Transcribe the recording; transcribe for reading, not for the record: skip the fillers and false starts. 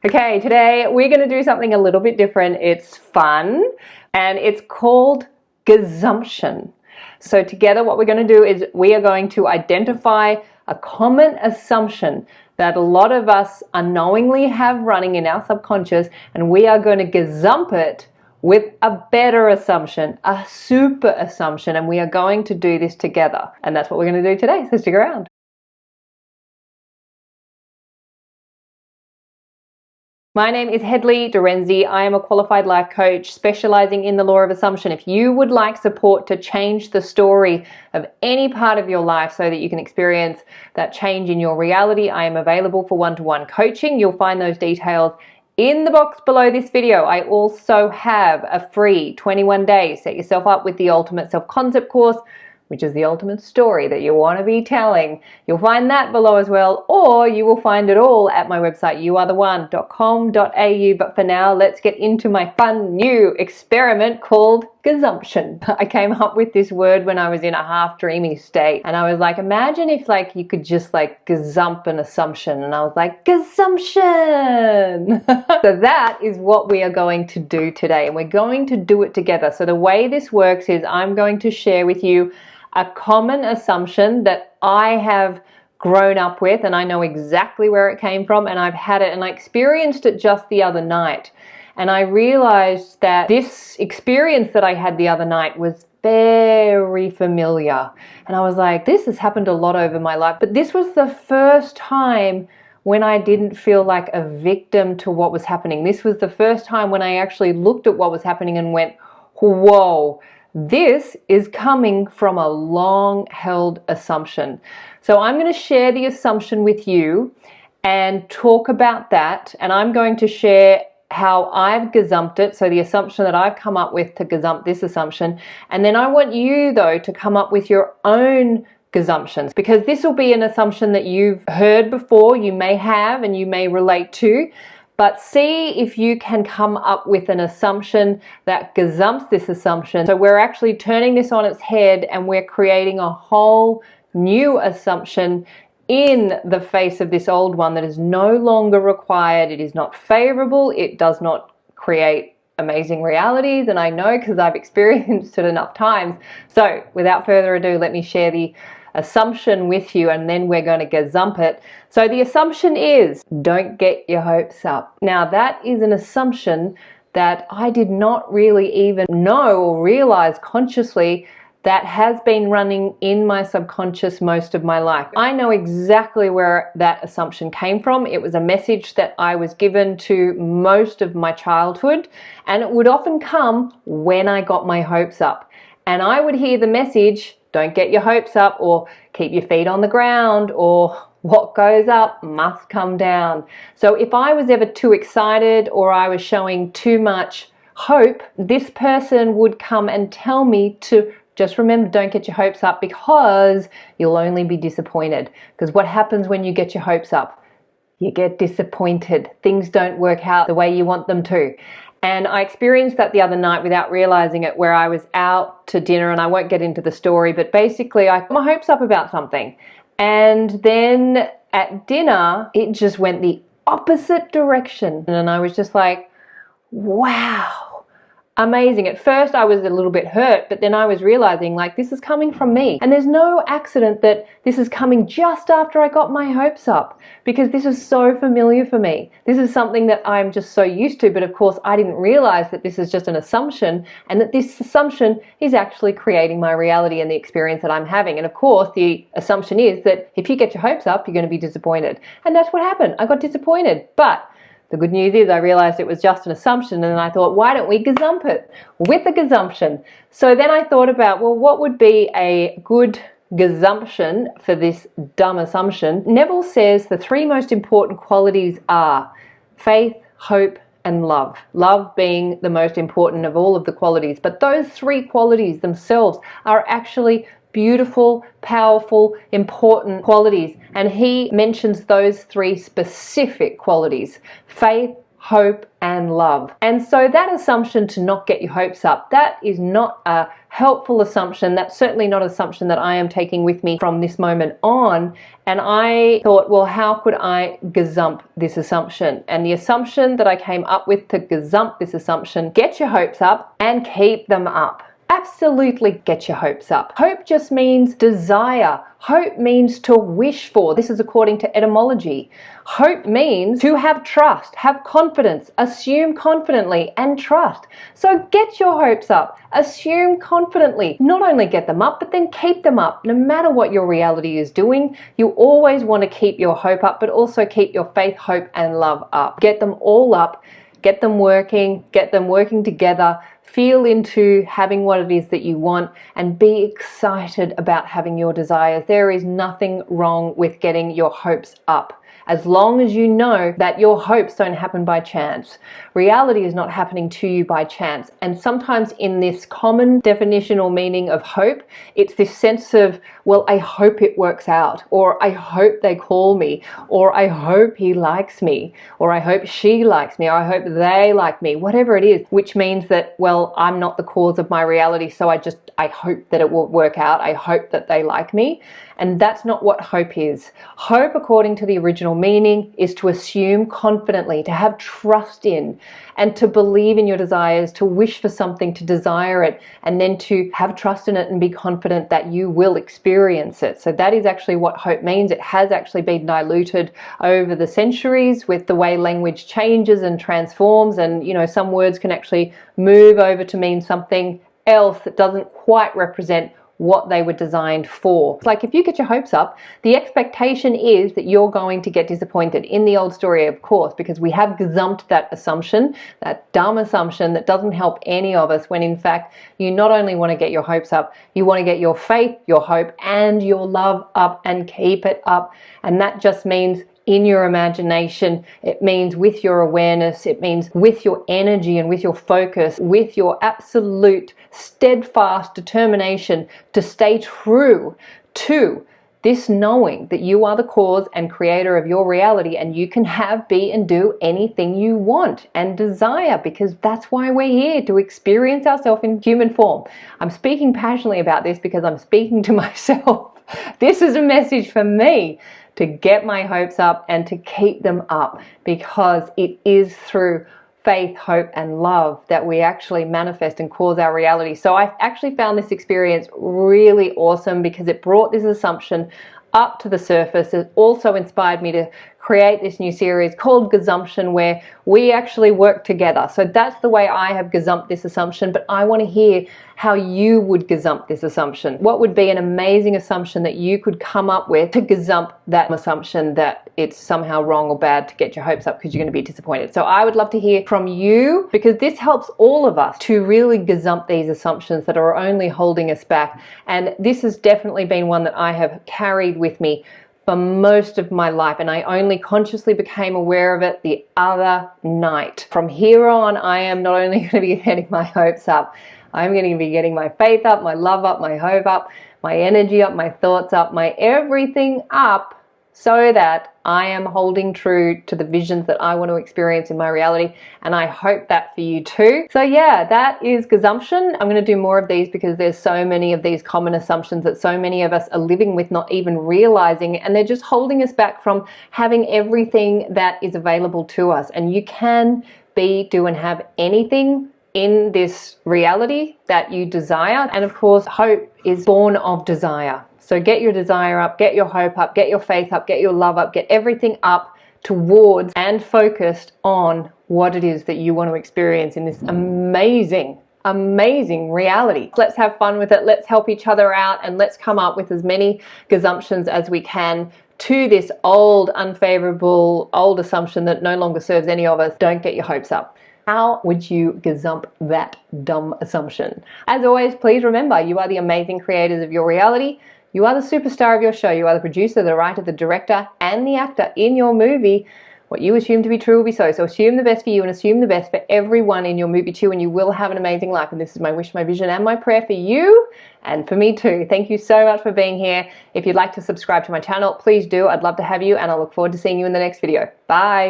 Okay, today we're going to do something a little bit different. It's fun and it's called gazumption. So together what we're going to do is we are going to identify a common assumption that a lot of us unknowingly have running in our subconscious, and we are going to gazump it with a better assumption, a super assumption, and we are going to do this together. And that's what we're going to do today, so stick around. My name is Hedley Derenzie. I am a qualified life coach specializing in the law of assumption. If you would like support to change the story of any part of your life so that you can experience that change in your reality, I am available for one-to-one coaching. You'll find those details in the box below this video. I also have a free 21-day Set Yourself Up with the Ultimate Self-Concept course, which is the ultimate story that you want to be telling. You'll find that below as well, or you will find it all at my website, youaretheone.com.au. But for now, let's get into my fun new experiment called gazumption. I came up with this word when I was in a half dreamy state, and I was like, imagine if you could just gazump an assumption, and I was like, gazumption. So that is what we are going to do today, and we're going to do it together. So the way this works is I'm going to share with you a common assumption that I have grown up with, and I know exactly where it came from, and I've had it and I experienced it just the other night. And I realized that this experience that I had the other night was very familiar. And I was like, this has happened a lot over my life. But this was the first time when I didn't feel like a victim to what was happening. This was the first time when I actually looked at what was happening and went, whoa, this is coming from a long-held assumption. So I'm going to share the assumption with you and talk about that. And I'm going to share how I've gazumped it, so the assumption that I've come up with to gazump this assumption. And then I want you, though, to come up with your own gazumptions, because this will be an assumption that you've heard before, you may have, and you may relate to. But see if you can come up with an assumption that gazumps this assumption. So we're actually turning this on its head and we're creating a whole new assumption in the face of this old one that is no longer required. It is not favorable. It does not create amazing realities. And I know because I've experienced it enough times. So without further ado, let me share the assumption with you, and then we're going to gazump it. So the assumption is, don't get your hopes up. Now that is an assumption that I did not really even know or realize consciously that has been running in my subconscious most of my life. I know exactly where that assumption came from. It was a message that I was given to most of my childhood, and it would often come when I got my hopes up. And I would hear the message, don't get your hopes up, or keep your feet on the ground, or what goes up must come down. So if I was ever too excited or I was showing too much hope, this person would come and tell me to just remember, don't get your hopes up, because you'll only be disappointed. Because what happens when you get your hopes up? You get disappointed. Things don't work out the way you want them to. And I experienced that the other night without realizing it, where I was out to dinner, and I won't get into the story, but basically I got my hopes up about something. And then at dinner, it just went the opposite direction. And I was just like, wow. Amazing. At first I was a little bit hurt, but then I was realizing this is coming from me. And there's no accident that this is coming just after I got my hopes up, because this is so familiar for me. This is something that I'm just so used to, but of course I didn't realize that this is just an assumption, and that this assumption is actually creating my reality and the experience that I'm having. And of course the assumption is that if you get your hopes up, you're going to be disappointed. And that's what happened. I got disappointed. But the good news is I realized it was just an assumption, and I thought, why don't we gazump it with the gazumption? So then I thought about, well, what would be a good gazumption for this dumb assumption? Neville says the three most important qualities are faith, hope, and love. Love being the most important of all of the qualities. But those three qualities themselves are actually beautiful, powerful, important qualities. And he mentions those three specific qualities: faith, hope, and love. And so that assumption to not get your hopes up, that is not a helpful assumption. That's certainly not an assumption that I am taking with me from this moment on. And I thought, well, how could I gazump this assumption? And the assumption that I came up with to gazump this assumption: get your hopes up and keep them up. Absolutely get your hopes up. Hope just means desire. Hope means to wish for. This is according to etymology. Hope means to have trust, have confidence, assume confidently, and trust. So get your hopes up, assume confidently. Not only get them up, but then keep them up. No matter what your reality is doing, you always want to keep your hope up, but also keep your faith, hope, and love up. Get them all up, get them working together. Feel into having what it is that you want and be excited about having your desires. There is nothing wrong with getting your hopes up, as long as you know that your hopes don't happen by chance. Reality is not happening to you by chance. And sometimes in this common definitional meaning of hope, it's this sense of, well, I hope it works out, or I hope they call me, or I hope he likes me, or I hope she likes me, or I hope they like me, whatever it is, which means that, well, I'm not the cause of my reality, so I hope that it will work out. I hope that they like me. And that's not what hope is. Hope, according to the original meaning, is to assume confidently, to have trust in, and to believe in your desires, to wish for something, to desire it, and then to have trust in it and be confident that you will experience it. So that is actually what hope means. It has actually been diluted over the centuries with the way language changes and transforms, and some words can actually move over to mean something else that doesn't quite represent what they were designed for. It's like if you get your hopes up, the expectation is that you're going to get disappointed. In the old story, of course, because we have gazumped that assumption, that dumb assumption that doesn't help any of us, when in fact you not only want to get your hopes up, you want to get your faith, your hope, and your love up and keep it up. And that just means in your imagination, it means with your awareness, it means with your energy and with your focus, with your absolute steadfast determination to stay true to this knowing that you are the cause and creator of your reality, and you can have, be, and do anything you want and desire, because that's why we're here, to experience ourselves in human form. I'm speaking passionately about this because I'm speaking to myself. This is a message for me, to get my hopes up and to keep them up, because it is through faith, hope, and love that we actually manifest and cause our reality. So I actually found this experience really awesome because it brought this assumption up to the surface. It also inspired me to create this new series called GAZUMPTION, where we actually work together. So that's the way I have gazumped this assumption, but I want to hear how you would gazump this assumption. What would be an amazing assumption that you could come up with to gazump that assumption that it's somehow wrong or bad to get your hopes up because you're going to be disappointed? So I would love to hear from you, because this helps all of us to really gazump these assumptions that are only holding us back. And this has definitely been one that I have carried with me for most of my life, and I only consciously became aware of it the other night. From here on, I am not only going to be getting my hopes up, I'm going to be getting my faith up, my love up, my hope up, my energy up, my thoughts up, my everything up, so that I am holding true to the visions that I want to experience in my reality. And I hope that for you too. So yeah, that is GAZUMPTION. I'm going to do more of these because there's so many of these common assumptions that so many of us are living with, not even realizing, and they're just holding us back from having everything that is available to us. And you can be, do, and have anything in this reality that you desire. And of course, hope is born of desire. So get your desire up, get your hope up, get your faith up, get your love up, get everything up towards and focused on what it is that you want to experience in this amazing reality. Let's have fun with it. Let's help each other out, and let's come up with as many gazumptions as we can to this old, unfavorable, old assumption that no longer serves any of us. Don't get your hopes up. How would you gazump that dumb assumption? As always, please remember, you are the amazing creators of your reality. You are the superstar of your show. You are the producer, the writer, the director, and the actor in your movie. What you assume to be true will be so. So assume the best for you and assume the best for everyone in your movie too, and you will have an amazing life. And this is my wish, my vision, and my prayer for you and for me too. Thank you so much for being here. If you'd like to subscribe to my channel, please do. I'd love to have you, and I look forward to seeing you in the next video. Bye.